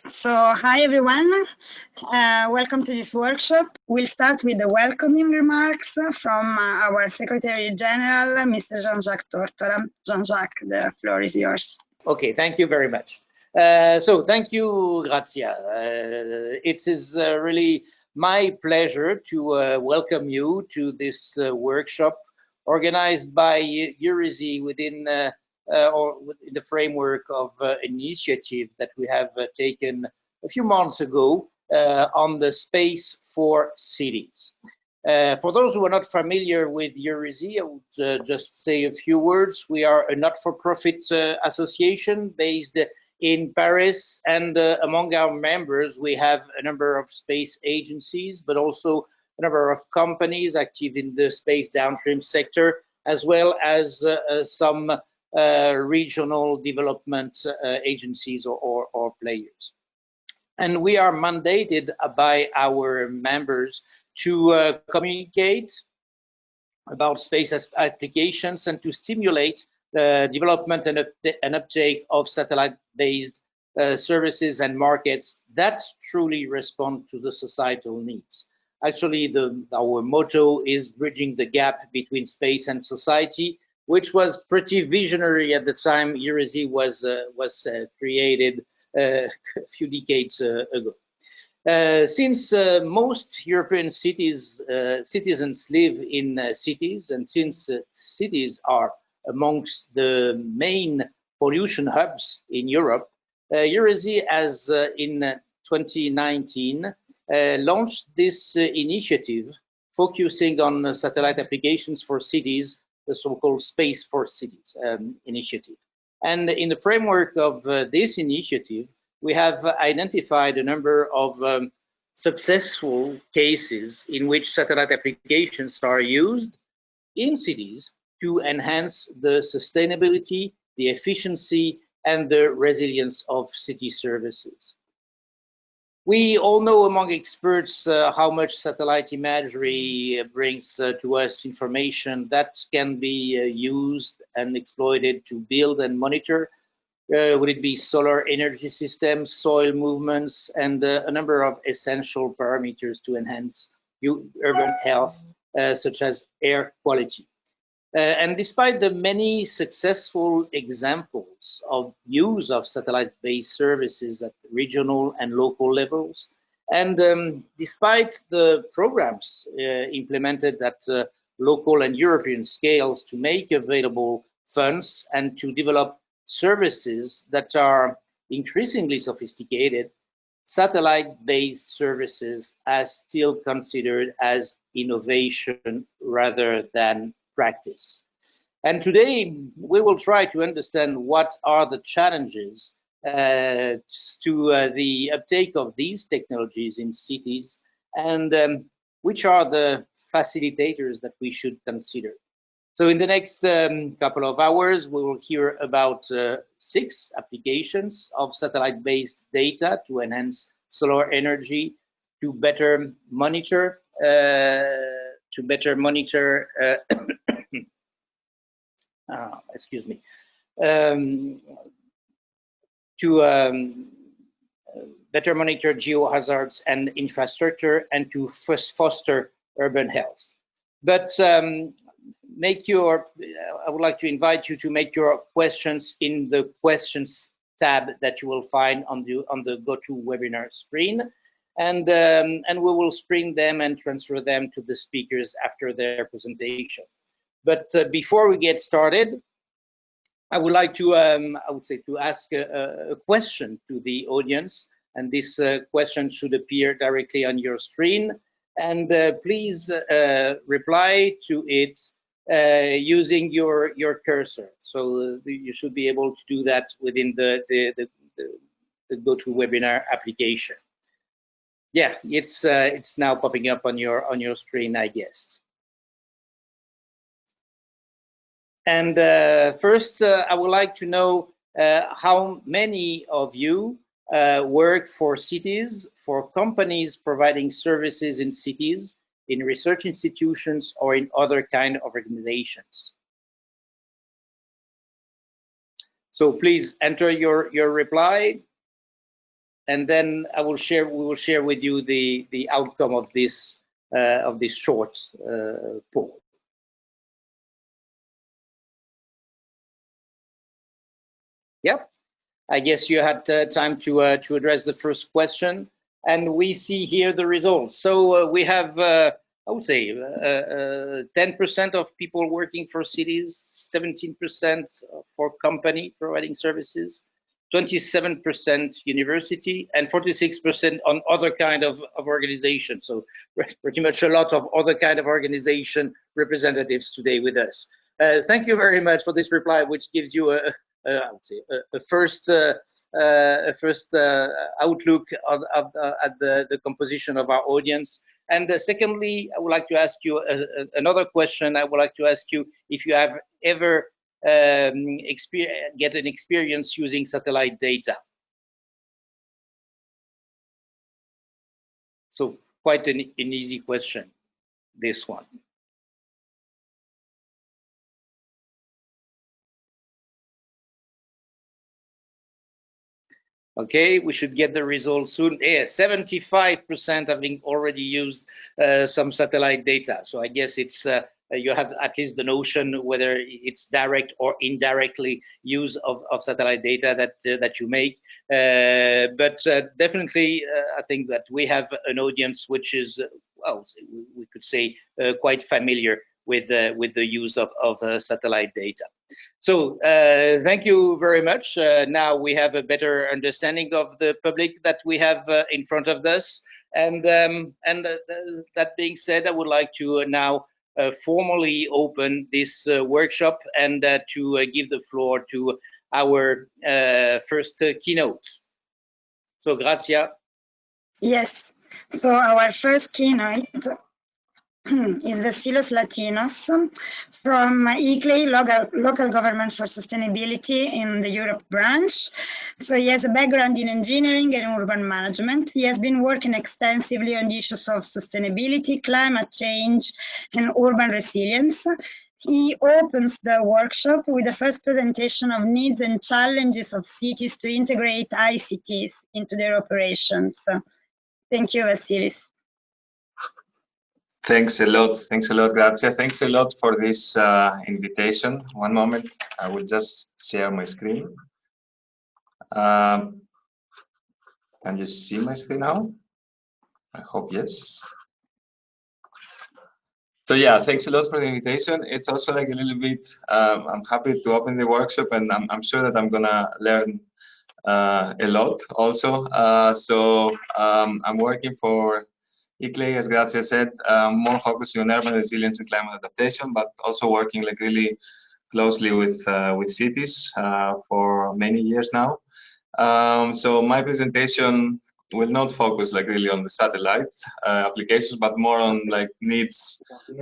Hi everyone, welcome to this workshop. We'll start with the welcoming remarks from our Secretary General, Mr. Jean-Jacques Tortora. Jean-Jacques, the floor is yours. Okay, thank you very much. So thank you, Grazia. It is really my pleasure to welcome you to this workshop organized by Eurisy within or in the framework of an initiative that we have taken a few months ago on the space for cities. For those who are not familiar with Eurisy, I would just say a few words. We are a not-for-profit association based in Paris, and among our members, we have a number of space agencies, but also a number of companies active in the space downstream sector, as well as some regional development agencies or players. And we are mandated by our members to communicate about space applications and to stimulate the development and uptake of satellite-based services and markets that truly respond to the societal needs. Actually, our motto is bridging the gap between space and society, which was pretty visionary at the time Eurisy was created a few decades ago. Since most European citizens live in cities, and since cities are amongst the main pollution hubs in Europe, Eurisy has in 2019 launched this initiative focusing on satellite applications for cities, the so-called Space for Cities initiative. And in the framework of this initiative, we have identified a number of successful cases in which satellite applications are used in cities to enhance the sustainability, the efficiency, and the resilience of city services. We all know among experts how much satellite imagery brings to us information that can be used and exploited to build and monitor. Would it be solar energy systems, soil movements, and a number of essential parameters to enhance urban health, such as air quality. And despite the many successful examples of use of satellite-based services at regional and local levels, and despite the programs implemented at local and European scales to make available funds and to develop services that are increasingly sophisticated, satellite-based services are still considered as innovation rather than practice. And today we will try to understand what are the challenges to the uptake of these technologies in cities, and which are the facilitators that we should consider. So in the next couple of hours, we will hear about 6 applications of satellite-based data to enhance solar energy, to better monitor excuse me, to better monitor geohazards and infrastructure, and to foster urban health. But I would like to invite you to make your questions in the questions tab that you will find on the GoToWebinar screen, and we will screen them and transfer them to the speakers after their presentation. But before we get started, I would like to to ask a question to the audience, and this question should appear directly on your screen, and please reply to it using your cursor. So you should be able to do that within the GoToWebinar application. Yeah, it's now popping up on your screen, I guess. And first, I would like to know how many of you work for cities, for companies providing services in cities, in research institutions, or in other kind of organizations. So please enter your reply, and then we will share with you the outcome of this short poll. Yep, I guess you had time to address the first question, and we see here the results. So we have, I would say, 10% of people working for cities, 17% for company providing services, 27% university, and 46% on other kind of organizations. So pretty much a lot of other kind of organization representatives today with us. Thank you very much for this reply, which gives you I would say a first outlook at the composition of our audience. And secondly, I would like to ask you another question. I would like to ask you if you have ever get an experience using satellite data. So quite an easy question, this one. Okay, we should get the results soon. Yeah, 75% having already used some satellite data. So I guess it's you have at least the notion whether it's direct or indirectly use of satellite data that you make. But definitely, I think that we have an audience which is, well, we could say quite familiar with the use of satellite data. So thank you very much. Now we have a better understanding of the public that we have in front of us. And that being said, I would like to now formally open this workshop and to give the floor to our first keynote. So Grazia. Yes, so our first keynote is Vasileios Latinos from ICLEI Local Government for Sustainability in the Europe branch. So he has a background in engineering and urban management. He has been working extensively on the issues of sustainability, climate change, and urban resilience. He opens the workshop with the first presentation of needs and challenges of cities to integrate ICTs into their operations. Thank you, Vasileios. Thanks a lot, Grazia. Thanks a lot for this invitation. One moment, I will just share my screen. Can you see my screen now? I hope yes. So yeah, thanks a lot for the invitation. It's also like a little bit, I'm happy to open the workshop, and I'm sure that I'm gonna learn a lot also. I'm working for ICLEI, as Grazia said, more focusing on urban resilience and climate adaptation, but also working like really closely with cities for many years now. So my presentation will not focus like really on the satellite applications, but more on like needs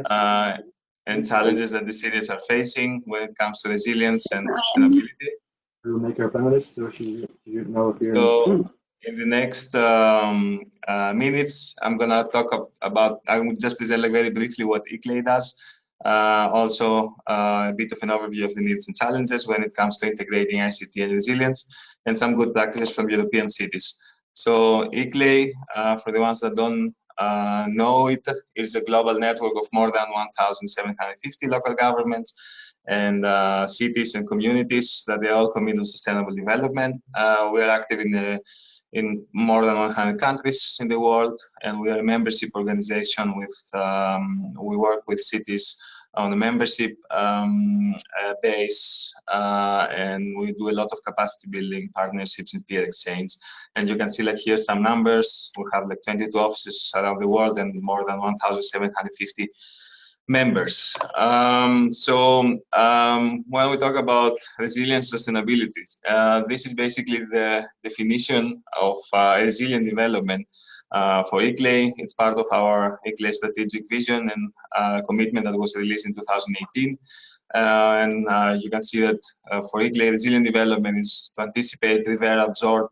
and challenges that the cities are facing when it comes to resilience and sustainability. We'll make our panelists, so you know if you're so in the next minutes, I'm gonna talk about, I will just present like very briefly what ICLEI does. Also a bit of an overview of the needs and challenges when it comes to integrating ICT and resilience, and some good practices from European cities. So ICLEI, for the ones that don't know it, is a global network of more than 1,750 local governments and cities and communities that they all commit to sustainable development. We are active in more than 100 countries in the world, and we are a membership organization with, we work with cities on a membership base, and we do a lot of capacity building, partnerships, and peer exchange. And you can see like here some numbers. We have like 22 offices around the world and more than 1,750 members. When we talk about resilience sustainability, this is basically the definition of resilient development for ICLEI. It's part of our ICLEI strategic vision and commitment that was released in 2018. You can see that for ICLEI, resilient development is to anticipate, prepare, absorb,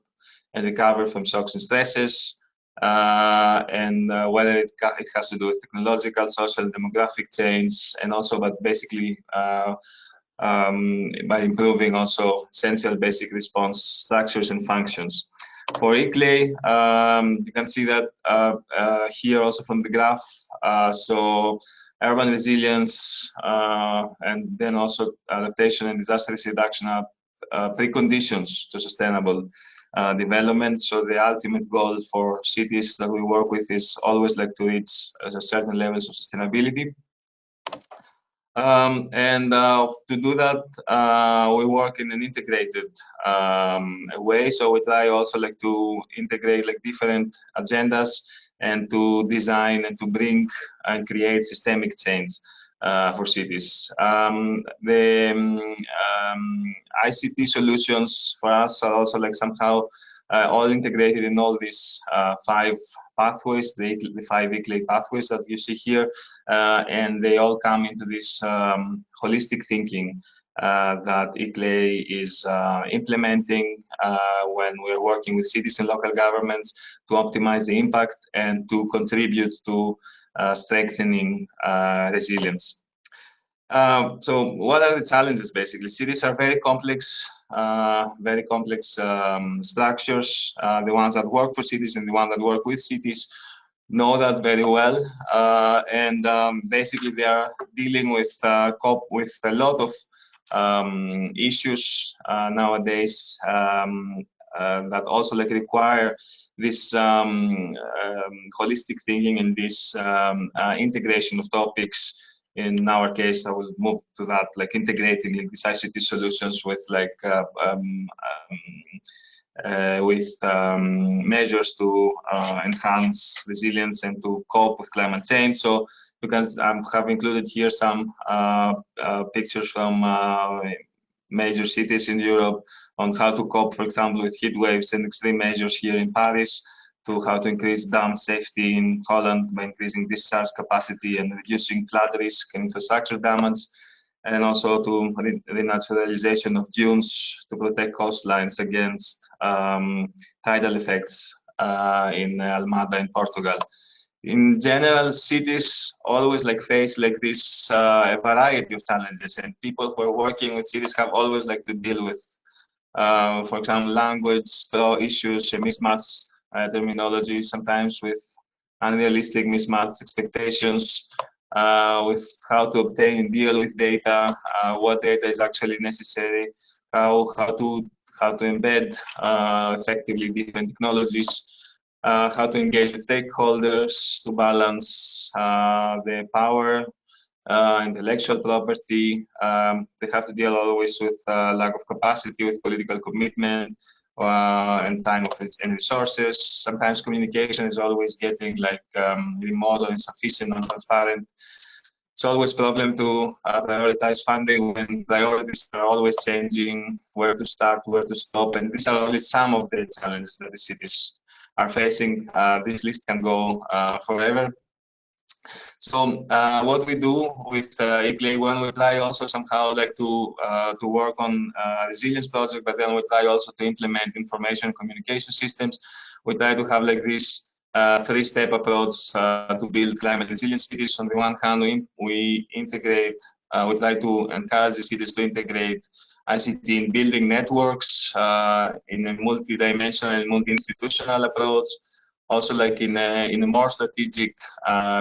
and recover from shocks and stresses. Whether it has to do with technological, social, demographic change, and also, but basically by improving also essential basic response structures and functions. For ICLEI, you can see that here also from the graph. So urban resilience and then also adaptation and disaster risk reduction are preconditions to sustainable development. So the ultimate goal for cities that we work with is always like to reach a certain levels of sustainability. To do that, we work in an integrated way. So we try also like to integrate like different agendas and to design and to bring and create systemic change for cities. ICT solutions for us are also like somehow all integrated in all these 5 pathways, the 5 ICLEI pathways that you see here, and they all come into this holistic thinking that ICLEI is implementing when we're working with cities and local governments to optimize the impact and to contribute to strengthening resilience. So what are the challenges basically? Cities are very complex structures. The ones that work for cities and the ones that work with cities know that very well. Basically they are dealing with cope with a lot of issues nowadays that also like require this holistic thinking and this integration of topics. In our case, I will move to that, like integrating like these ICT solutions with like measures to enhance resilience and to cope with climate change. So you can have included here some pictures from major cities in Europe on how to cope, for example, with heat waves and extreme measures here in Paris, to how to increase dam safety in Holland by increasing discharge capacity and reducing flood risk and infrastructure damage, and also to renaturalization of dunes to protect coastlines against tidal effects in Almada in Portugal. In general, cities always like face like this a variety of challenges, and people who are working with cities have always like to deal with, for example, language issues, mismatched terminology, sometimes with unrealistic mismatched expectations, with how to obtain and deal with data, what data is actually necessary, how to embed effectively different technologies, how to engage with stakeholders to balance the power, intellectual property. They have to deal always with lack of capacity, with political commitment, and time and resources. Sometimes communication is always getting like remote or insufficient, non-transparent. It's always a problem to prioritize funding when priorities are always changing, where to start, where to stop, and these are only some of the challenges that the cities are facing. This list can go forever. So what we do with ICLEI, when we try also somehow like to work on resilience project, but then we try also to implement information communication systems. We try to have like this 3-step approach to build climate resilient cities. On the one hand, we integrate, we try to encourage the cities to integrate ICT in building networks in a multi-dimensional, multi-institutional approach. Also, like in a more strategic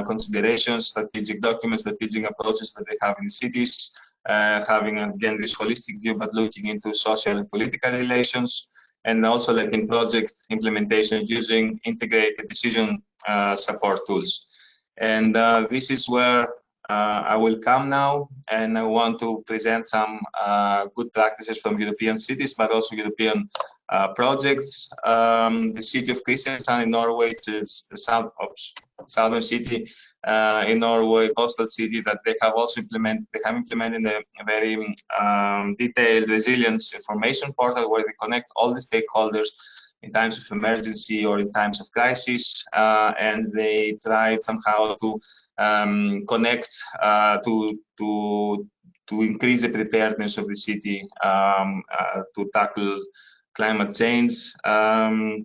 considerations, strategic documents, strategic approaches that they have in cities, having again this holistic view, but looking into social and political relations, and also like in project implementation using integrated decision support tools. And this is where I will come now, and I want to present some good practices from European cities, but also European projects. The city of Kristiansand in Norway is the southern city in Norway, coastal city, that they have also implemented a very detailed resilience information portal where they connect all the stakeholders in times of emergency or in times of crisis, and they tried somehow to connect to increase the preparedness of the city to tackle climate change, the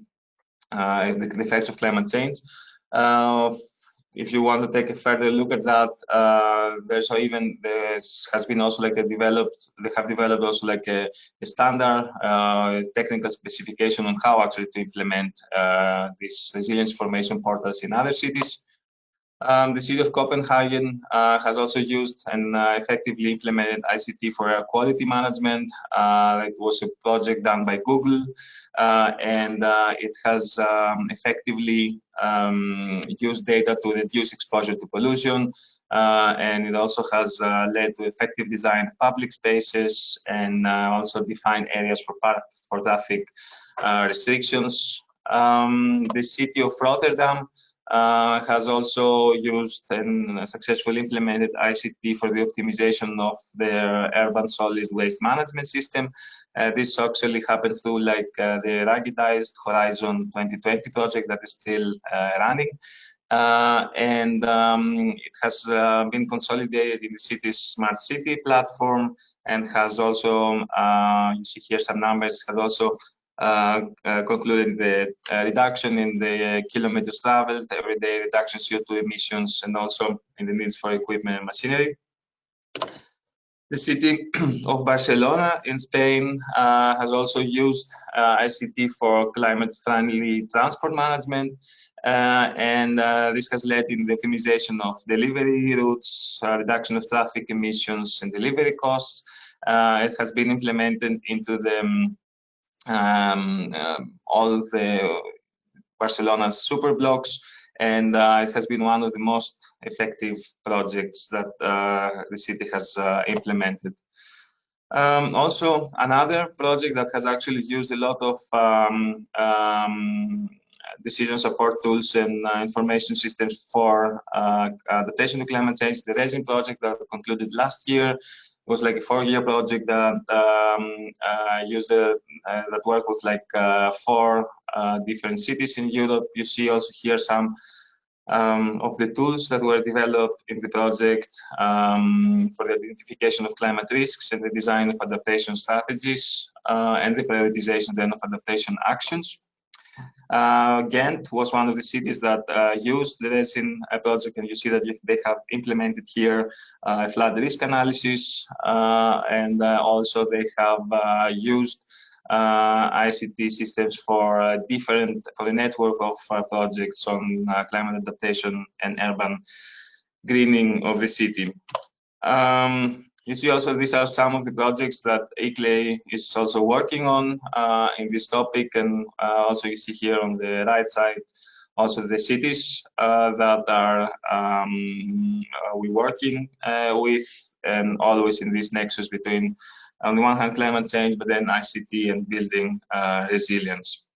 effects of climate change. if you want to take a further look at that, has been also like they have developed also like a standard technical specification on how actually to implement these resilience information portals in other cities. The city of Copenhagen has also used and effectively implemented ICT for air quality management. It was a project done by Google, and it has effectively used data to reduce exposure to pollution, and it also has led to effective design of public spaces and also defined areas for traffic restrictions. The city of Rotterdam has also used and successfully implemented ICT for the optimization of their urban solid waste management system. This actually happened through like the ruggedized Horizon 2020 project that is still running. It has been consolidated in the city's smart city platform and has also, you see here some numbers, has also concluded the reduction in the kilometers traveled, everyday reduction CO2 emissions, and also in the needs for equipment and machinery. The city of Barcelona in Spain has also used ICT for climate-friendly transport management, and this has led in the optimization of delivery routes, reduction of traffic emissions and delivery costs. It has been implemented into the all the Barcelona's super blocks, and it has been one of the most effective projects that the city has implemented. Also, another project that has actually used a lot of decision support tools and information systems for adaptation to climate change, the Resin project that concluded last year. Was like a 4-year project that that worked with like 4 different cities in Europe. You see also here some of the tools that were developed in the project for the identification of climate risks and the design of adaptation strategies and the prioritization then of adaptation actions. Ghent was one of the cities that used the Resin project, and you see that they have implemented here flood risk analysis, and also they have used ICT systems for the network of projects on climate adaptation and urban greening of the city. You see also these are some of the projects that ICLEI is also working on in this topic, and also you see here on the right side also the cities that are we working with, and always in this nexus between on the one hand climate change, but then ICT and building resilience.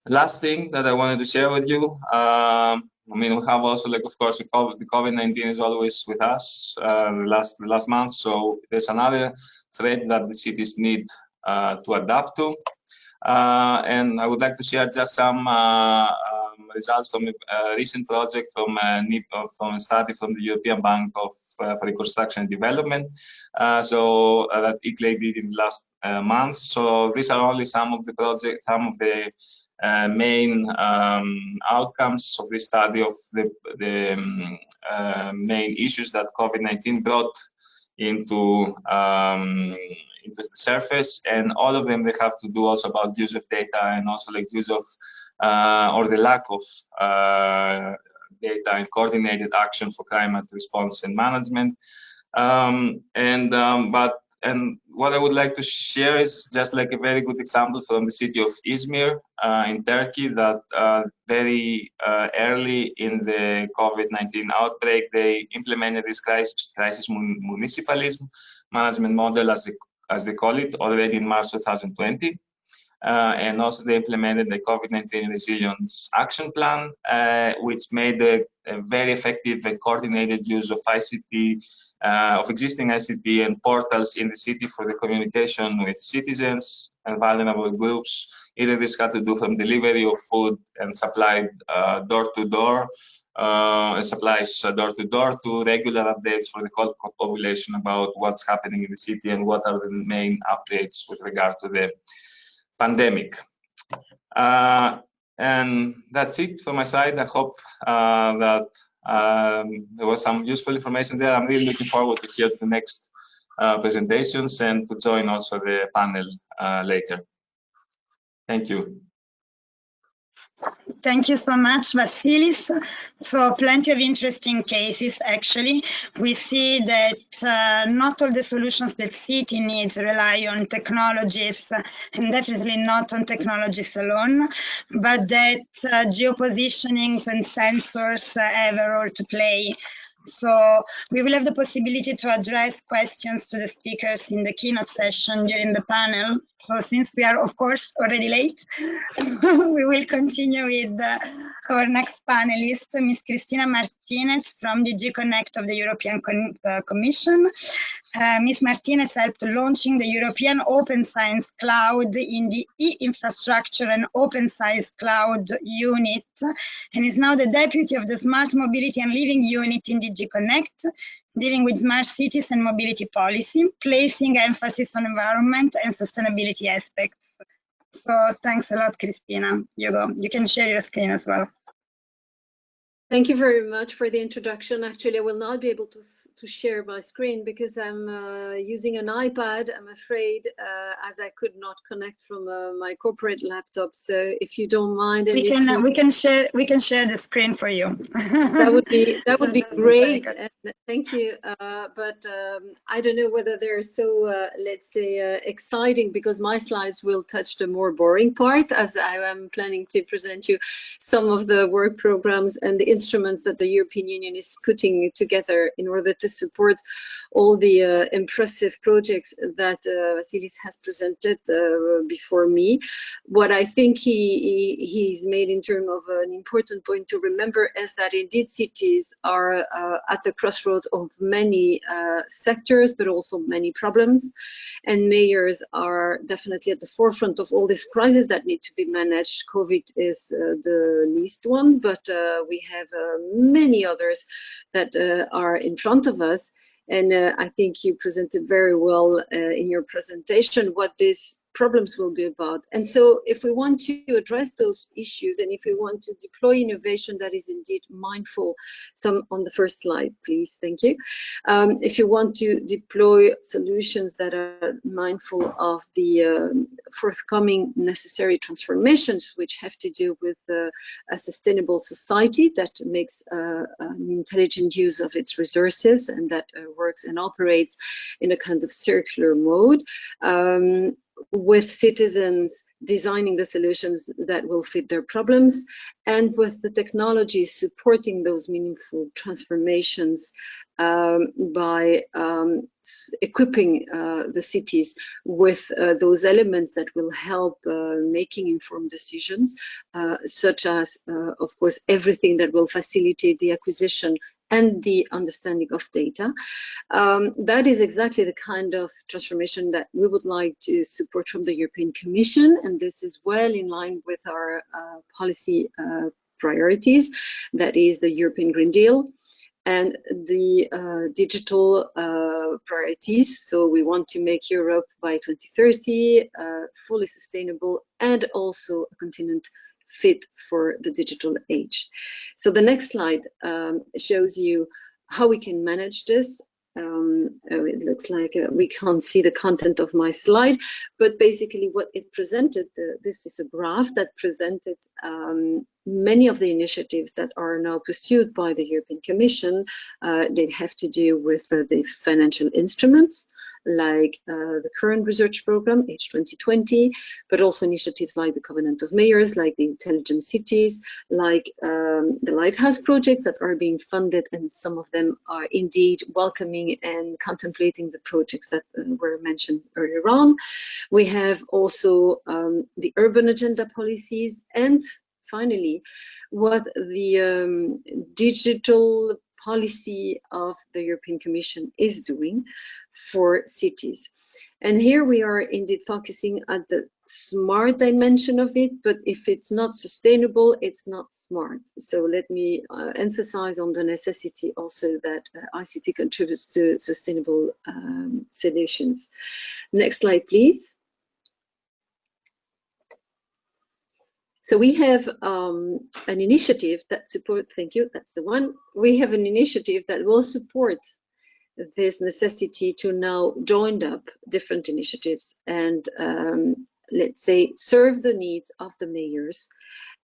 Last thing that I wanted to share with you, I mean, we have also, like, of course, the COVID-19 is always with us the last month. So there's another threat that the cities need to adapt to. And I would like to share just some results from a recent project from a study from the European Bank for Reconstruction and Development. That ICLEI did in the last month. So these are only some of the projects, some of the main outcomes of this study of the main issues that COVID-19 brought into the surface, and all of them they have to do also about use of data and also like use of or the lack of data and coordinated action for climate response and management. And what I would like to share is just like a very good example from the city of Izmir in Turkey, that very early in the COVID-19 outbreak, they implemented this crisis municipalism management model, as they call it, already in March 2020. And also they implemented the COVID-19 resilience action plan, which made a very effective and coordinated use of ICT, of existing ICT and portals in the city for the communication with citizens and vulnerable groups. Either this had to do from delivery of food and supplied door to door, and supplies door to door, to regular updates for the whole population about what's happening in the city and what are the main updates with regard to the pandemic. And that's it from my side. I hope that there was some useful information there. I'm really looking forward to hear the next presentations and to join also the panel later. Thank you. Thank you so much, Vasileios. So plenty of interesting cases, actually. We see that not all the solutions that city needs rely on technologies, and definitely not on technologies alone, but that geopositionings and sensors have a role to play. So we will have the possibility to address questions to the speakers in the keynote session during the panel. So since we are, of course, already late, we will continue with our next panelist, Ms. Cristina Martinez from the CNECT of the European Commission. Ms. Martinez helped launching the European Open Science Cloud in the E-Infrastructure and Open Science Cloud unit, and is now the deputy of the Smart Mobility and Living unit in the CNECT, dealing with smart cities and mobility policy, placing emphasis on environment and sustainability aspects. So thanks a lot, Cristina. You can share your screen as well. Thank you very much for the introduction. Actually, I will not be able to share my screen because I'm using an iPad, I'm afraid, as I could not connect from my corporate laptop. So if you don't mind, and we can share the screen for you. that would be great. And thank you. But I don't know whether they're so let's say exciting, because my slides will touch the more boring part, as I am planning to present you some of the work programs and the instruments that the European Union is putting together in order to support all the impressive projects that Vasileios has presented before me. What I think he's made in terms of an important point to remember is that indeed cities are at the crossroads of many sectors, but also many problems. And mayors are definitely at the forefront of all these crises that need to be managed. COVID is the least one, but we have many others that are in front of us. And I think you presented very well in your presentation what these problems will be about. And so if we want to address those issues, and if we want to deploy innovation that is indeed mindful, some on the first slide, please, thank you. If you want to deploy solutions that are mindful of the forthcoming necessary transformations, which have to do with a sustainable society that makes an intelligent use of its resources and that works and operates in a kind of circular mode, with citizens designing the solutions that will fit their problems, and with the technology supporting those meaningful transformations by equipping the cities with those elements that will help making informed decisions, such as, of course, everything that will facilitate the acquisition and the understanding of data. That is exactly the kind of transformation that we would like to support from the European Commission, and this is well in line with our policy priorities, that is the European Green Deal and the digital priorities. So we want to make Europe by 2030 fully sustainable and also a continent fit for the digital age. So the next slide shows you how we can manage this. It looks like we can't see the content of my slide, but basically what it presented, this is a graph that presented many of the initiatives that are now pursued by the European Commission. They have to do with the financial instruments, like the current research program, H2020, but also initiatives like the Covenant of Mayors, like the Intelligent Cities, like the Lighthouse projects that are being funded, and some of them are indeed welcoming and contemplating the projects that were mentioned earlier on. We have also the urban agenda policies, and finally, what the digital policy of the European Commission is doing for cities. And here we are indeed focusing at the smart dimension of it, but if it's not sustainable, it's not smart. So let me emphasize on the necessity also that ICT contributes to sustainable solutions. Next slide, please. So we have an initiative that support, thank you, that's the one. We have an initiative that will support this necessity to now join up different initiatives and let's say serve the needs of the mayors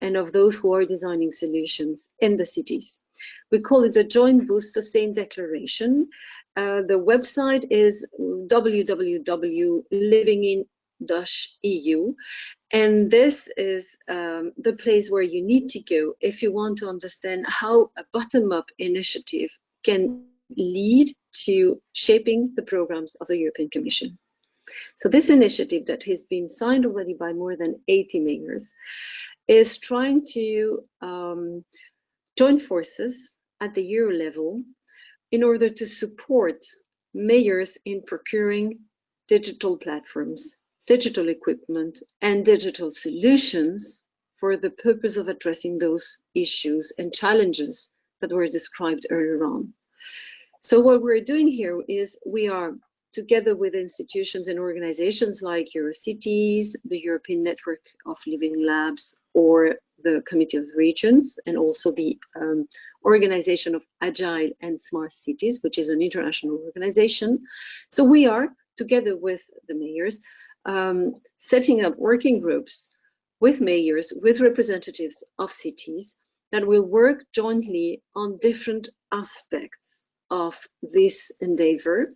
and of those who are designing solutions in the cities. We call it the Joint Boost Sustain Declaration. The website is www.livingin-eu, and this is the place where you need to go if you want to understand how a bottom-up initiative can lead to shaping the programs of the European Commission. So this initiative that has been signed already by more than 80 mayors is trying to join forces at the Euro level in order to support mayors in procuring digital platforms, digital equipment, and digital solutions for the purpose of addressing those issues and challenges that were described earlier on. So what we're doing here is we are together with institutions and organizations like Eurocities, the European Network of Living Labs, or the Committee of the Regions, and also the Organization of Agile and Smart Cities, which is an international organization. So we are, together with the mayors, setting up working groups with mayors, with representatives of cities that will work jointly on different aspects of this endeavor,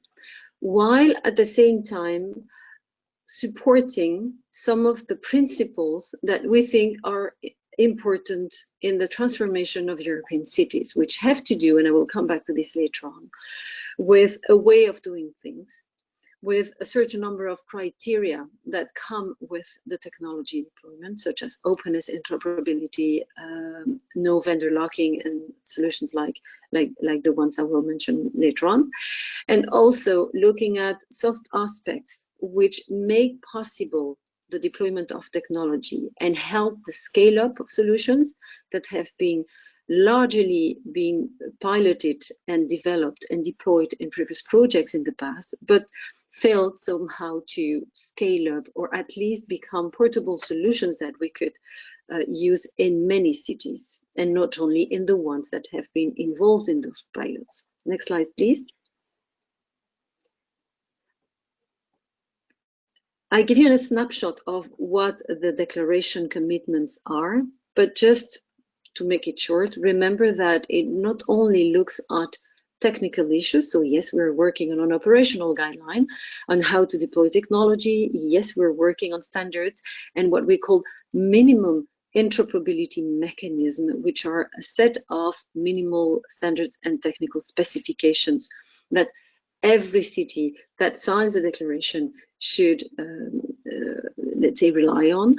while at the same time supporting some of the principles that we think are important in the transformation of European cities, which have to do, and I will come back to this later on, with a way of doing things, with a certain number of criteria that come with the technology deployment, such as openness, interoperability, no vendor locking, and solutions like the ones I will mention later on. And also looking at soft aspects which make possible the deployment of technology and help the scale up of solutions that have been largely been piloted and developed and deployed in previous projects in the past, but failed somehow to scale up or at least become portable solutions that we could use in many cities and not only in the ones that have been involved in those pilots. Next slide, please. I give you a snapshot of what the declaration commitments are, but just to make it short, remember that it not only looks at technical issues. So yes, we're working on an operational guideline on how to deploy technology. Yes, we're working on standards and what we call minimum interoperability mechanism, which are a set of minimal standards and technical specifications that every city that signs the declaration should, let's say, rely on.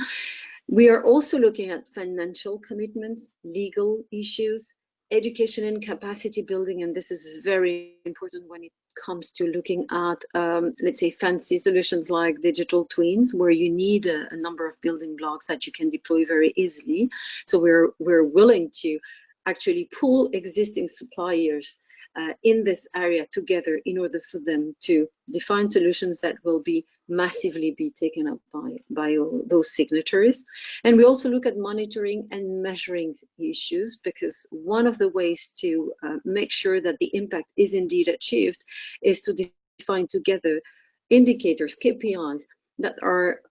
We are also looking at financial commitments, legal issues, education and capacity building, and this is very important when it comes to looking at, let's say, fancy solutions like digital twins, where you need a number of building blocks that you can deploy very easily. So we're willing to actually pool existing suppliers in this area together in order for them to define solutions that will be massively taken up by all those signatories. And we also look at monitoring and measuring issues, because one of the ways to make sure that the impact is indeed achieved is to define together indicators, KPIs, that are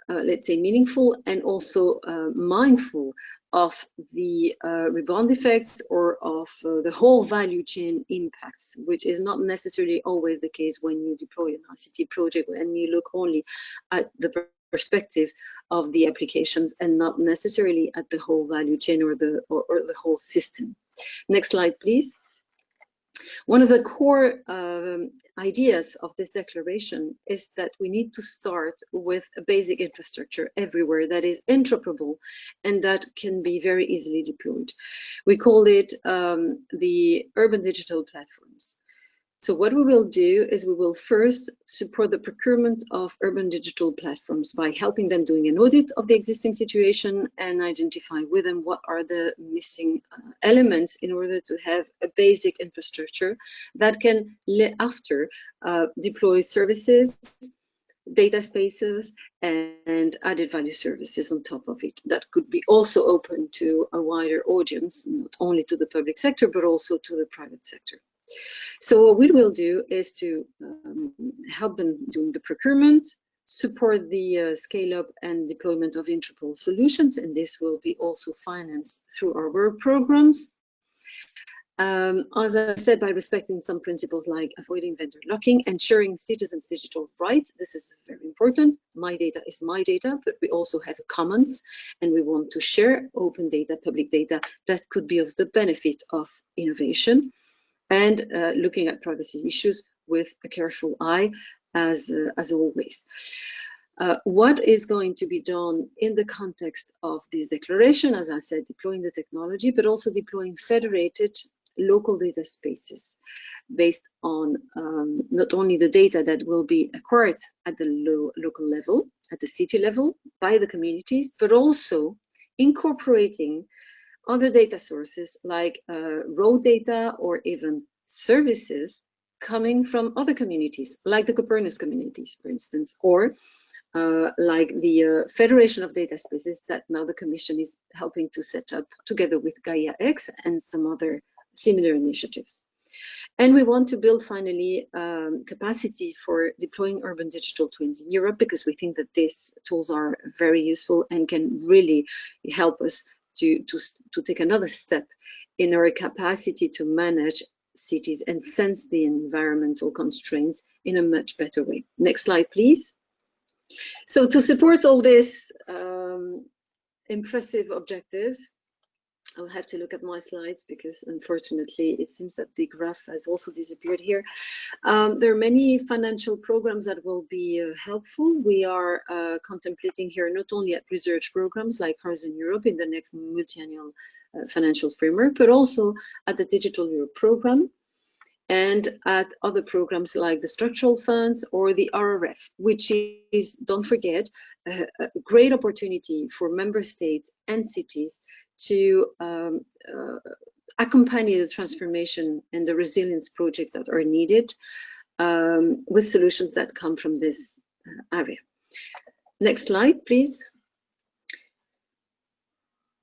let's say meaningful and also mindful of the rebound effects or of the whole value chain impacts, which is not necessarily always the case when you deploy an ICT project and you look only at the perspective of the applications and not necessarily at the whole value chain or the whole system. Next slide, please. One of the core ideas of this declaration is that we need to start with a basic infrastructure everywhere that is interoperable and that can be very easily deployed. We call it the urban digital platforms. So what we will do is we will first support the procurement of urban digital platforms by helping them doing an audit of the existing situation and identify with them what are the missing elements in order to have a basic infrastructure that can after deploy services data spaces and added value services on top of it that could be also open to a wider audience, not only to the public sector, but also to the private sector. So what we will do is to help them doing the procurement, support the scale-up and deployment of Interpol solutions, and this will be also financed through our work programs. As I said, by respecting some principles like avoiding vendor locking, ensuring citizens' digital rights. This is very important. My data is my data, but we also have commons, and we want to share open data, public data that could be of the benefit of innovation, and looking at privacy issues with a careful eye, as always. What is going to be done in the context of this declaration? As I said, deploying the technology, but also deploying federated local data spaces based on not only the data that will be acquired at the local level, at the city level by the communities, but also incorporating other data sources like raw data or even services coming from other communities, like the Copernicus communities, for instance, or like the Federation of Data Spaces that now the Commission is helping to set up together with Gaia X and some other similar initiatives. And we want to build finally capacity for deploying urban digital twins in Europe, because we think that these tools are very useful and can really help us to take another step in our capacity to manage cities and sense the environmental constraints in a much better way. Next slide, please. So to support all these impressive objectives, I'll have to look at my slides because unfortunately it seems that the graph has also disappeared here. There are many financial programs that will be helpful. We are contemplating here not only at research programs like Horizon Europe in the next multi-annual financial framework, but also at the Digital Europe program and at other programs like the structural funds or the RRF, which is, don't forget, a great opportunity for member states and cities to accompany the transformation and the resilience projects that are needed with solutions that come from this area. Next slide, please.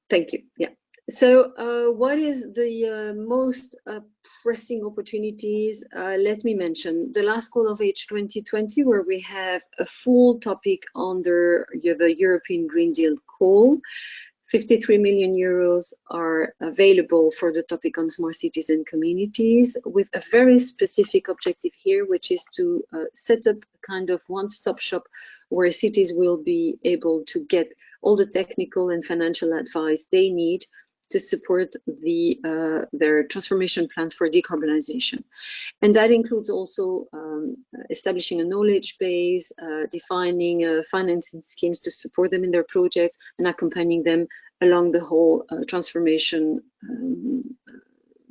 Thank you. Yeah. So what is the most pressing opportunities? Let me mention the last call of Age 2020, where we have a full topic under the European Green Deal call. 53 million euros are available for the topic on smart cities and communities, with a very specific objective here, which is to set up a kind of one-stop shop where cities will be able to get all the technical and financial advice they need to support their transformation plans for decarbonization. And that includes also establishing a knowledge base, defining financing schemes to support them in their projects, and accompanying them along the whole transformation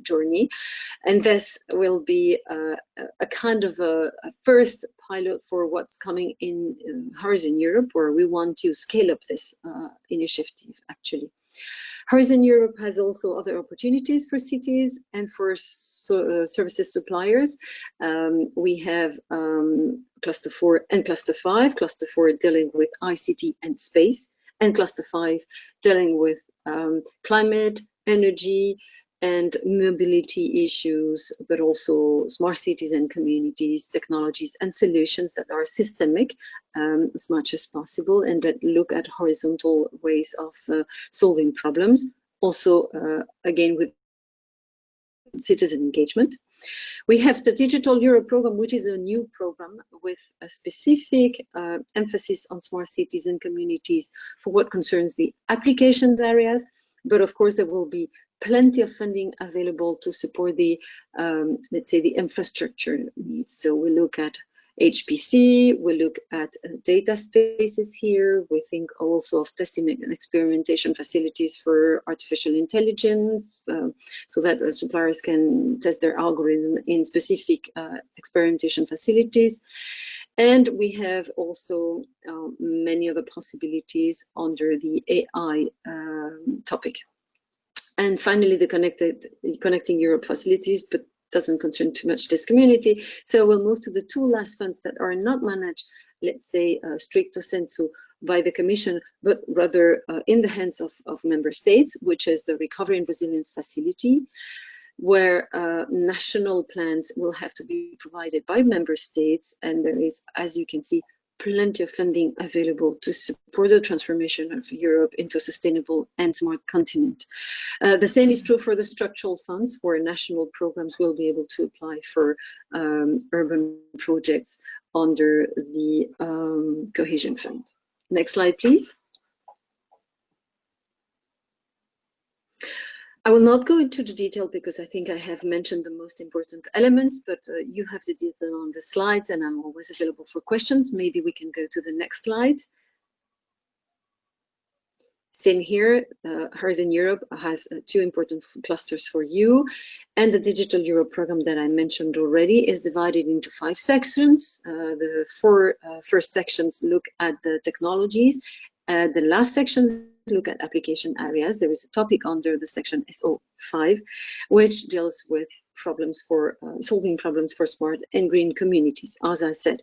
journey. And this will be a kind of a first pilot for what's coming in Horizon Europe, where we want to scale up this initiative, actually. Horizon Europe has also other opportunities for cities and for services suppliers. We have Cluster 4 and Cluster 5. Cluster 4 dealing with ICT and space, and Cluster 5 dealing with climate, energy, and mobility issues, but also smart cities and communities, technologies and solutions that are systemic as much as possible, and that look at horizontal ways of solving problems. Also, again, with citizen engagement. We have the Digital Europe program, which is a new program with a specific emphasis on smart cities and communities for what concerns the applications areas, but of course there will be plenty of funding available to support the, let's say, the infrastructure needs. So we look at HPC, we look at data spaces here. We think also of testing and experimentation facilities for artificial intelligence, so that suppliers can test their algorithm in specific experimentation facilities. And we have also many other possibilities under the AI topic. And finally, the Connecting Europe facilities, but doesn't concern too much this community. So we'll move to the two last funds that are not managed, let's say, stricto sensu by the Commission, but rather in the hands of member states, which is the Recovery and Resilience Facility, where national plans will have to be provided by member states. And there is, as you can see, plenty of funding available to support the transformation of Europe into a sustainable and smart continent. The same is true for the structural funds, where national programs will be able to apply for urban projects under the Cohesion Fund. Next slide, please. I will not go into the detail because I think I have mentioned the most important elements, but you have the detail on the slides and I'm always available for questions. Maybe we can go to the next slide. Same here, Horizon Europe has two important clusters for you, and the Digital Europe program that I mentioned already is divided into 5 sections. The 4 first sections look at the technologies. The last sections look at application areas. There is a topic under the section SO5, which deals with problems for solving problems for smart and green communities. As I said,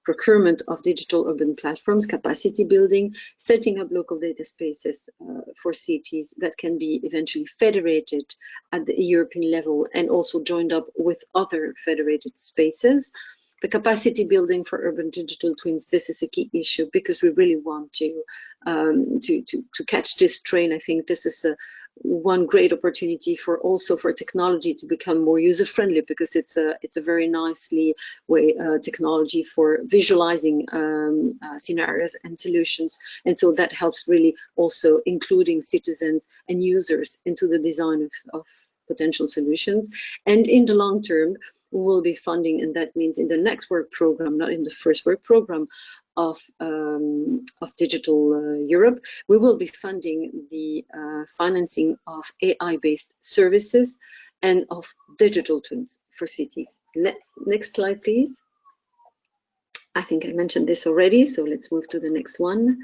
procurement of digital urban platforms, capacity building, setting up local data spaces for cities that can be eventually federated at the European level and also joined up with other federated spaces. The capacity building for urban digital twins, this is a key issue because we really want to catch this train. I think this is one great opportunity for also for technology to become more user-friendly, because it's a very nicely way technology for visualizing scenarios and solutions, and so that helps really also including citizens and users into the design of potential solutions. And in the long term, we will be funding, and that means in the next work program, not in the first work program of Digital Europe, we will be funding the financing of AI-based services and of digital twins for cities. Next slide, please. I think I mentioned this already, so let's move to the next one.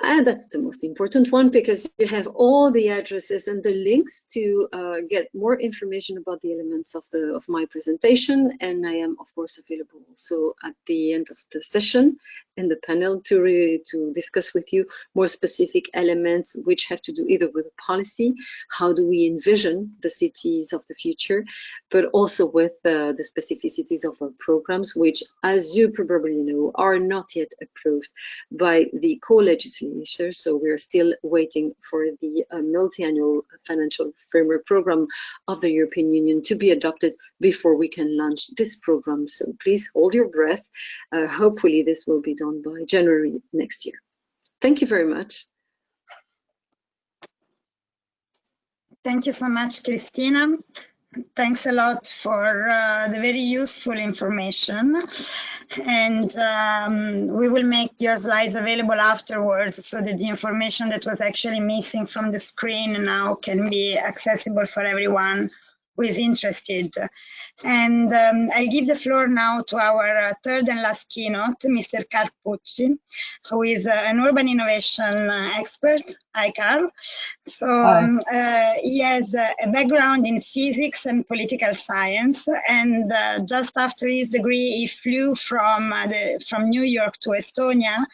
And that's the most important one, because you have all the addresses and the links to get more information about the elements of my presentation. And I am, of course, available also at the end of the session in the panel to discuss with you more specific elements which have to do either with policy, how do we envision the cities of the future, but also with the specificities of our programs, which, as you probably know, are not yet approved by the co-legislators. So we're still waiting for the multi-annual financial framework program of the European Union to be adopted before we can launch this program. So please hold your breath. Hopefully this will be done by January next year. Thank you very much. Thank you so much, Cristina. Thanks a lot for the very useful information. And we will make your slides available afterwards so that the information that was actually missing from the screen now can be accessible for everyone who is interested. And I'll give the floor now to our third and last keynote, Mr. Carl Pucci, who is an urban innovation expert. Hi, Carl. So he has a background in physics and political science, and just after his degree, he flew from New York to Estonia,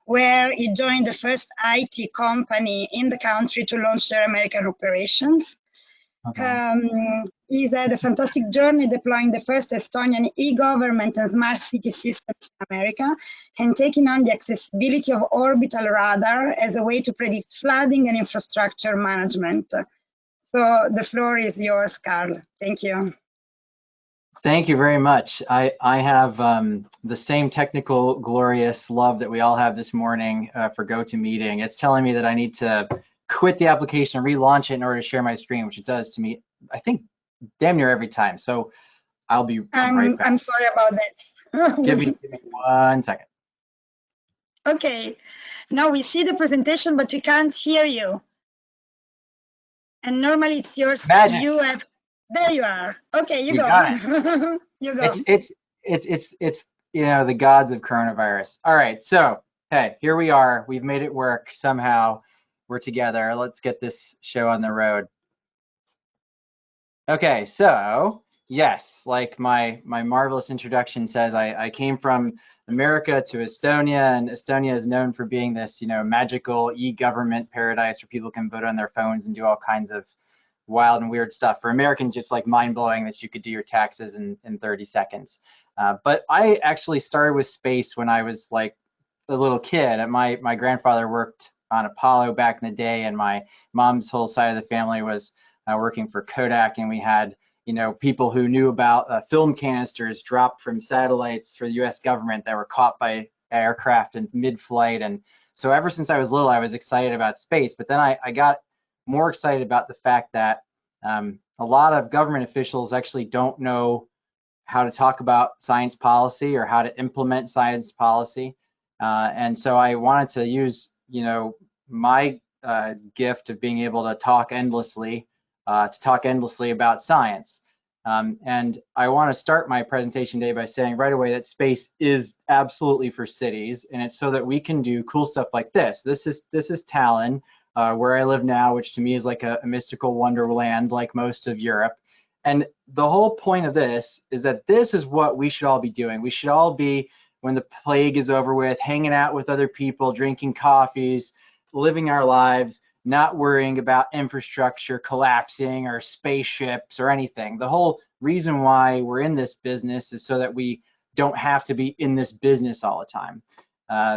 where he joined the first IT company in the country to launch their American operations. He's had a fantastic journey deploying the first Estonian e-government and smart city systems in America, and taking on the accessibility of orbital radar as a way to predict flooding and infrastructure management. So the floor is yours, Carl. Thank you. Thank you very much. I have the same technical glorious love that we all have this morning for GoToMeeting. It's telling me that I need to quit the application and relaunch it in order to share my screen, which it does to me, I think, damn near every time. So I'll be right back. I'm sorry about that. Give me 1 second. Okay. Now we see the presentation, but we can't hear you. And normally it's yours. Magic. You have. There you are. Okay, you go. Got it. You go. It's you know, the gods of coronavirus. All right. So hey, here we are. We've made it work somehow. We're together. Let's get this show on the road. Okay, so Yes, like my marvelous introduction says, I came from America to Estonia, and Estonia is known for being this, magical e-government paradise where people can vote on their phones and do all kinds of wild and weird stuff. For Americans, just like mind-blowing that you could do your taxes in 30 seconds. But I actually started with space when I was like a little kid. My grandfather worked on Apollo back in the day, and my mom's whole side of the family was working for Kodak, and we had people who knew about film canisters dropped from satellites for the US government that were caught by aircraft in mid-flight. And so ever since I was little, I was excited about space. But then I got more excited about the fact that a lot of government officials actually don't know how to talk about science policy or how to implement science policy. And so I wanted to use, my gift of being able to talk endlessly about science. And I want to start my presentation today by saying right away that space is absolutely for cities, and it's so that we can do cool stuff like this. This is Tallinn, where I live now, which to me is like a mystical wonderland like most of Europe. And the whole point of this is that this is what we should all be doing. We should all be, when the plague is over with, hanging out with other people, drinking coffees, living our lives, not worrying about infrastructure collapsing or spaceships or anything. The whole reason why we're in this business is so that we don't have to be in this business all the time.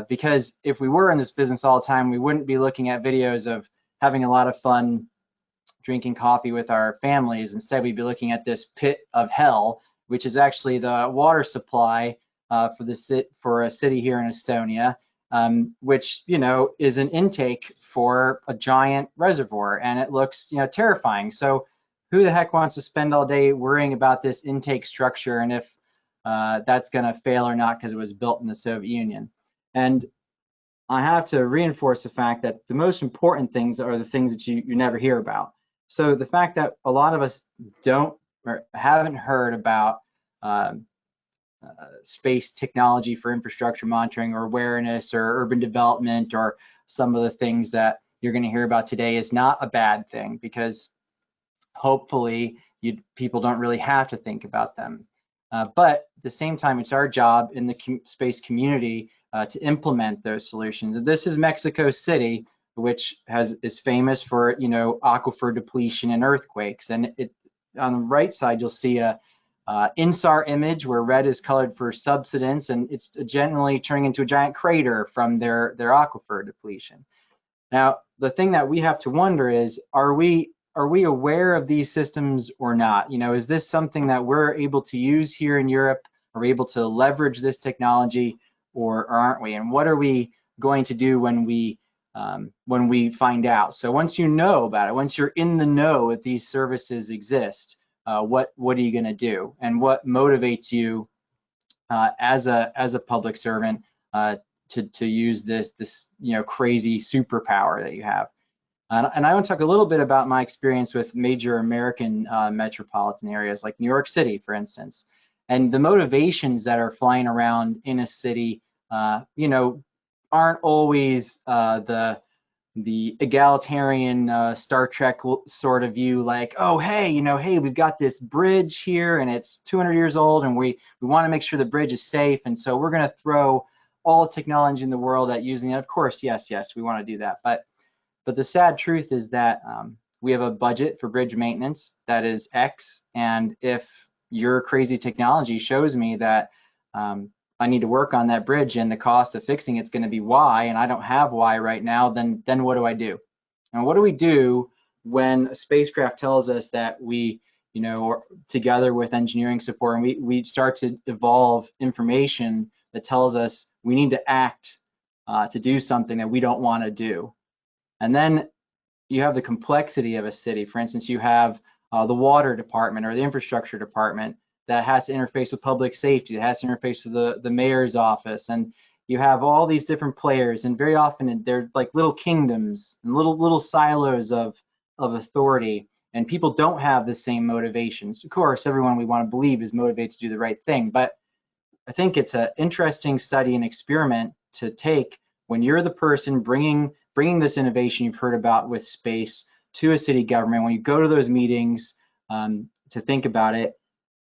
Because if we were in this business all the time, we wouldn't be looking at videos of having a lot of fun drinking coffee with our families. Instead, we'd be looking at this pit of hell, which is actually the water supply for a city here in Estonia, which is an intake for a giant reservoir, and it looks terrifying. So who the heck wants to spend all day worrying about this intake structure and if that's going to fail or not because it was built in the Soviet Union? And I have to reinforce the fact that the most important things are the things that you never hear about. So the fact that a lot of us don't or haven't heard about space technology for infrastructure monitoring or awareness or urban development or some of the things that you're going to hear about today is not a bad thing, because hopefully people don't really have to think about them. But at the same time, it's our job in the space community to implement those solutions. And this is Mexico City, which is famous for aquifer depletion and earthquakes. And on the right side, you'll see a INSAR image where red is colored for subsidence, and it's generally turning into a giant crater from their aquifer depletion. Now, the thing that we have to wonder is, are we aware of these systems or not? Is this something that we're able to use here in Europe? Are we able to leverage this technology, or aren't we? And what are we going to do when we find out? So once you know about it, once you're in the know that these services exist, what are you going to do, and what motivates you as a public servant to use this crazy superpower that you have? And I want to talk a little bit about my experience with major American metropolitan areas like New York City, for instance. And the motivations that are flying around in a city, aren't always the egalitarian Star Trek sort of view, like, oh, hey, we've got this bridge here and it's 200 years old and we want to make sure the bridge is safe, and so we're going to throw all the technology in the world at using it. Of course, yes, we want to do that. But the sad truth is that we have a budget for bridge maintenance that is X, and if your crazy technology shows me that I need to work on that bridge and the cost of fixing it's going to be Y, and I don't have Y right now, then what do I do? And what do we do when a spacecraft tells us that we, together with engineering support, and we start to evolve information that tells us we need to act to do something that we don't want to do? And then you have the complexity of a city. For instance, you have the water department or the infrastructure department that has to interface with public safety, that has to interface with the mayor's office, and you have all these different players, and very often they're like little kingdoms and little silos of authority, and people don't have the same motivations. Of course, everyone we want to believe is motivated to do the right thing, but I think it's an interesting study and experiment to take when you're the person bringing this innovation you've heard about with space to a city government. When you go to those meetings to think about it,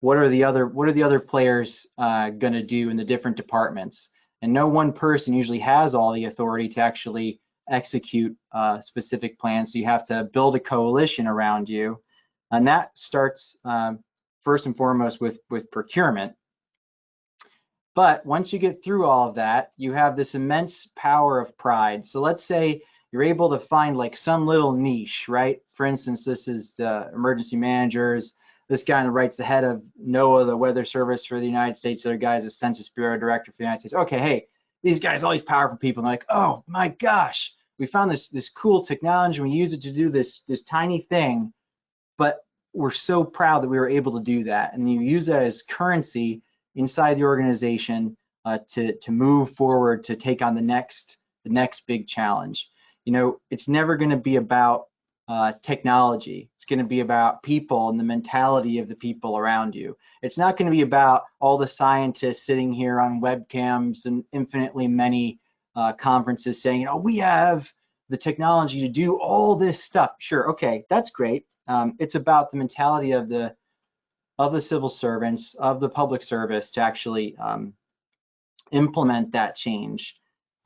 what are the other players going to do in the different departments? And no one person usually has all the authority to actually execute specific plans. So you have to build a coalition around you, and that starts first and foremost with procurement. But once you get through all of that, you have this immense power of pride. So let's say you're able to find like some little niche, right? For instance, this is the emergency managers. This guy on the right's the head of NOAA, the Weather Service for the United States. The other guy's the Census Bureau Director for the United States. Okay, hey, these guys, all these powerful people, and they're like, oh my gosh, we found this cool technology. We use it to do this tiny thing, but we're so proud that we were able to do that. And you use that as currency inside the organization to move forward, to take on the next big challenge. You know, it's never going to be about technology. It's going to be about people and the mentality of the people around you. It's not going to be about all the scientists sitting here on webcams and infinitely many conferences saying, you know, we have the technology to do all this stuff. Sure, okay, that's great. It's about the mentality of the civil servants, of the public service, to actually implement that change.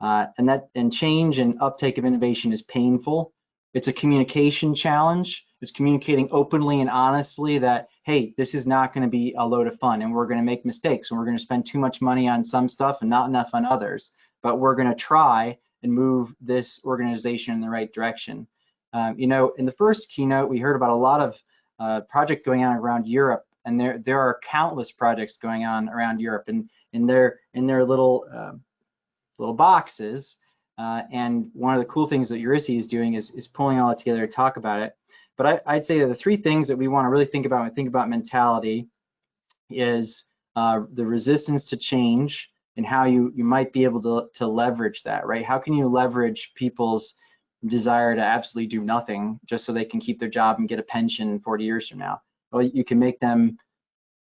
And change and uptake of innovation is painful. It's a communication challenge. It's communicating openly and honestly that, hey, this is not going to be a load of fun, and we're going to make mistakes, and we're going to spend too much money on some stuff and not enough on others. But we're going to try and move this organization in the right direction. You know, in the first keynote, we heard about a lot of projects going on around Europe, and there are countless projects going on around Europe, and in their little boxes. And one of the cool things that Eurisy is doing is pulling all that together to talk about it. But I'd say that the three things that we want to really think about when we think about mentality is the resistance to change and how you might be able to leverage that, right? How can you leverage people's desire to absolutely do nothing just so they can keep their job and get a pension 40 years from now? Well, you can make them,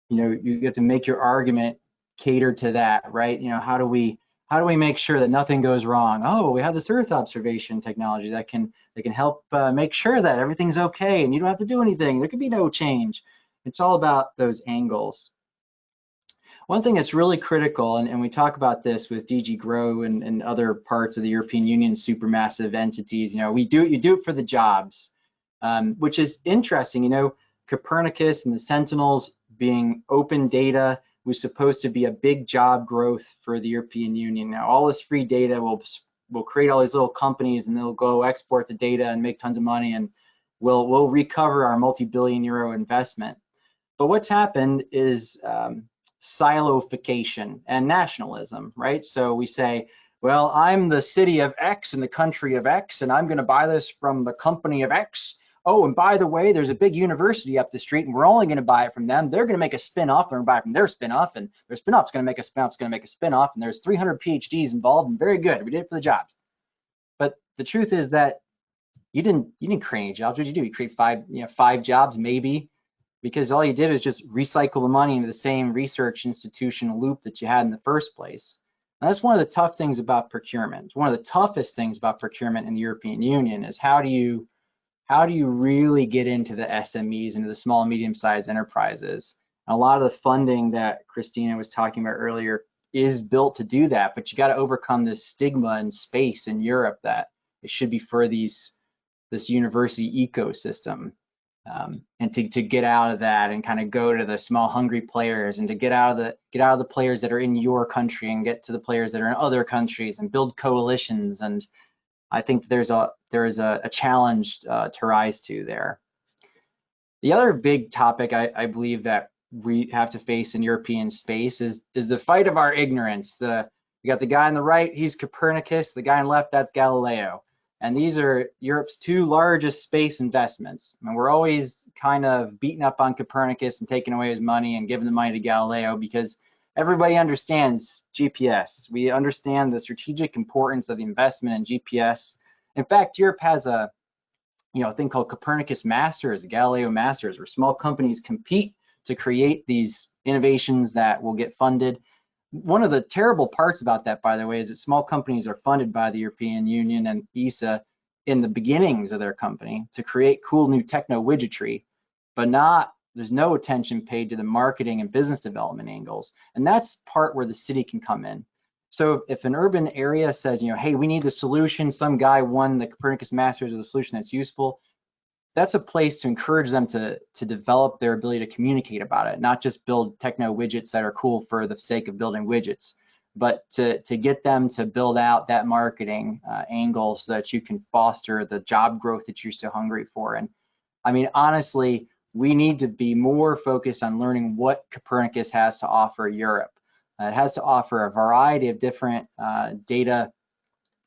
you know, you have to make your argument cater to that, right? You know, how do we make sure that nothing goes wrong? Oh, we have this Earth observation technology that can help make sure that everything's okay and you don't have to do anything. There could be no change. It's all about those angles. One thing that's really critical, and we talk about this with DG Grow and other parts of the European Union supermassive entities, you know, you do it for the jobs, which is interesting. You know, Copernicus and the Sentinels being open data was supposed to be a big job growth for the European Union. Now, all this free data will create all these little companies, and they'll go export the data and make tons of money, and we'll recover our multi-billion euro investment. But what's happened is siloification and nationalism, right? So we say, well, I'm the city of X in the country of X, and I'm going to buy this from the company of X. Oh, and by the way, there's a big university up the street, and we're only going to buy it from them. They're going to make a spin-off, and we're going to buy it from their spin-off, and their spin-off's going to make a spin-off's going to make a spin-off, and there's 300 PhDs involved, and very good. We did it for the jobs. But the truth is that you didn't create any jobs. What did you do? You create five jobs maybe, because all you did is just recycle the money into the same research institution loop that you had in the first place. And that's one of the tough things about procurement. One of the toughest things about procurement in the European Union is how do you really get into the SMEs, into the small and medium-sized enterprises? And a lot of the funding that Cristina was talking about earlier is built to do that, but you got to overcome this stigma in space in Europe that it should be for this university ecosystem. And to get out of that and kind of go to the small hungry players, and to get out of the players that are in your country and get to the players that are in other countries and build coalitions. And I think there is a challenge to rise to there. The other big topic I believe that we have to face in European space is the fight of our ignorance. You got the guy on the right, he's Copernicus. The guy on the left, that's Galileo. And these are Europe's two largest space investments. And we're always kind of beating up on Copernicus and taking away his money and giving the money to Galileo because everybody understands GPS. We understand the strategic importance of the investment in GPS. In fact, Europe has a thing called Copernicus Masters, Galileo Masters, where small companies compete to create these innovations that will get funded. One of the terrible parts about that, by the way, is that small companies are funded by the European Union and ESA in the beginnings of their company to create cool new techno widgetry, but not there's no attention paid to the marketing and business development angles. And that's part where the city can come in. So if an urban area says, hey, we need the solution, some guy won the Copernicus Masters of the solution that's useful, that's a place to encourage them to develop their ability to communicate about it, not just build techno widgets that are cool for the sake of building widgets, but to get them to build out that marketing angle so that you can foster the job growth that you're so hungry for. And I mean, honestly, we need to be more focused on learning what Copernicus has to offer Europe. It has to offer a variety of different data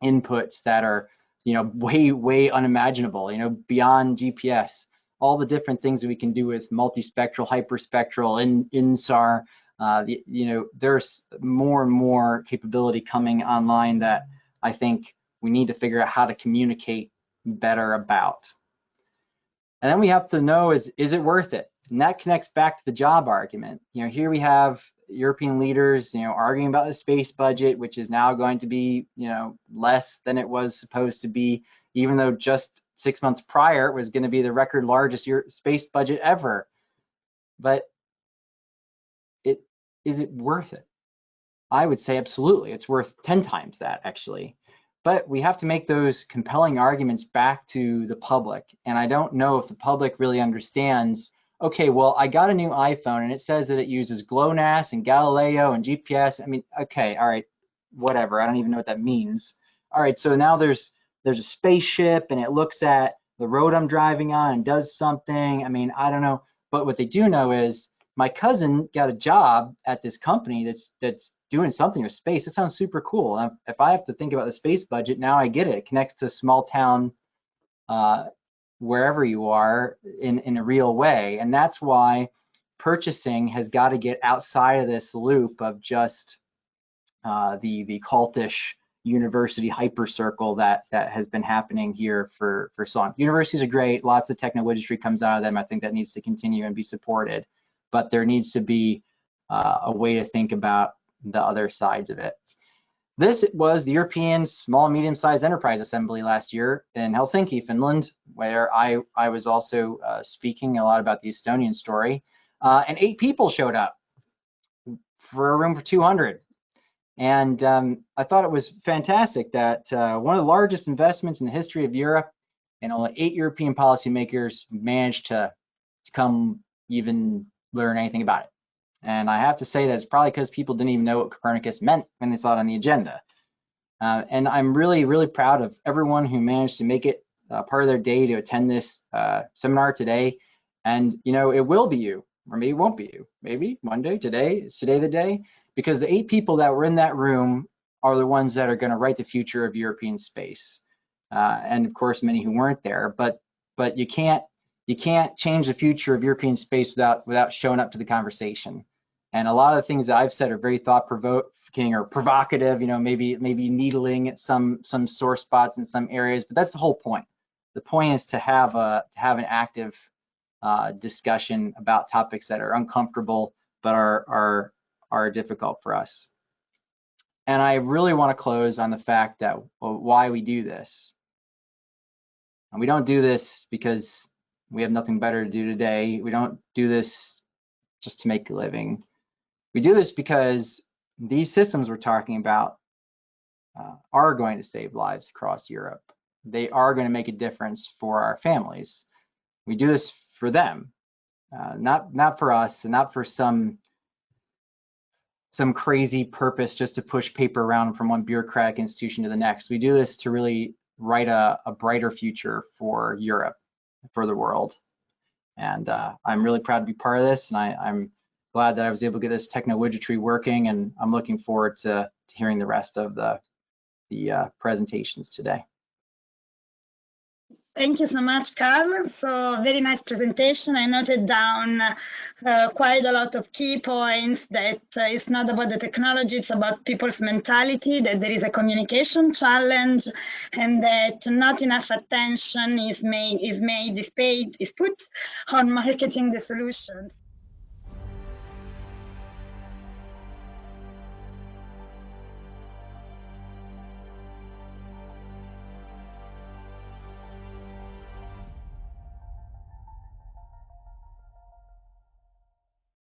inputs that are, way unimaginable, beyond GPS. All the different things that we can do with multispectral, hyperspectral, and INSAR. There's more and more capability coming online that I think we need to figure out how to communicate better about. And then we have to know, is it worth it? And that connects back to the job argument. Here we have European leaders, arguing about the space budget, which is now going to be, less than it was supposed to be, even though just 6 months prior it was going to be the record largest space budget ever. But is it worth it? I would say absolutely. It's worth 10 times that, actually. But we have to make those compelling arguments back to the public. And I don't know if the public really understands, okay, well, I got a new iPhone and it says that it uses GLONASS and Galileo and GPS. I mean, okay, all right, whatever. I don't even know what that means. All right, so now there's a spaceship and it looks at the road I'm driving on and does something. I mean, I don't know. But what they do know is my cousin got a job at this company that's doing something with space. It sounds super cool. If I have to think about the space budget, now I get it. It connects to small town, wherever you are in a real way. And that's why purchasing has got to get outside of this loop of just the cultish university hyper circle that has been happening here for so long. Universities are great. Lots of techno-widgetry comes out of them. I think that needs to continue and be supported. But there needs to be a way to think about the other sides of it. This was the European Small and Medium-Sized Enterprise Assembly last year in Helsinki, Finland, where I was also speaking a lot about the Estonian story. And 8 people showed up for a room for 200. And I thought it was fantastic that one of the largest investments in the history of Europe, and only 8 European policymakers managed to come even learn anything about it. And I have to say that it's probably because people didn't even know what Copernicus meant when they saw it on the agenda. And I'm really, really proud of everyone who managed to make it part of their day to attend this seminar today. And, it will be you, or maybe it won't be you. Maybe one day, is today the day? Because the 8 people that were in that room are the ones that are going to write the future of European space. And of course, many who weren't there, but you can't change the future of European space without showing up to the conversation. And a lot of the things that I've said are very thought-provoking or provocative, maybe needling at some sore spots in some areas, but that's the whole point. The point is to have an active discussion about topics that are uncomfortable but are difficult for us. And I really want to close on the fact that why we do this. And we don't do this because we have nothing better to do today. We don't do this just to make a living. We do this because these systems we're talking about are going to save lives across Europe. They are going to make a difference for our families. We do this for them, not for us, and not for some crazy purpose just to push paper around from one bureaucratic institution to the next. We do this to really write a brighter future for Europe, for the world. And I'm really proud to be part of this, and I'm glad that I was able to get this techno-widgetry working, and I'm looking forward to hearing the rest of the presentations today. Thank you so much, Carl. So very nice presentation. I noted down quite a lot of key points that it's not about the technology, it's about people's mentality, that there is a communication challenge, and that not enough attention is put on marketing the solutions.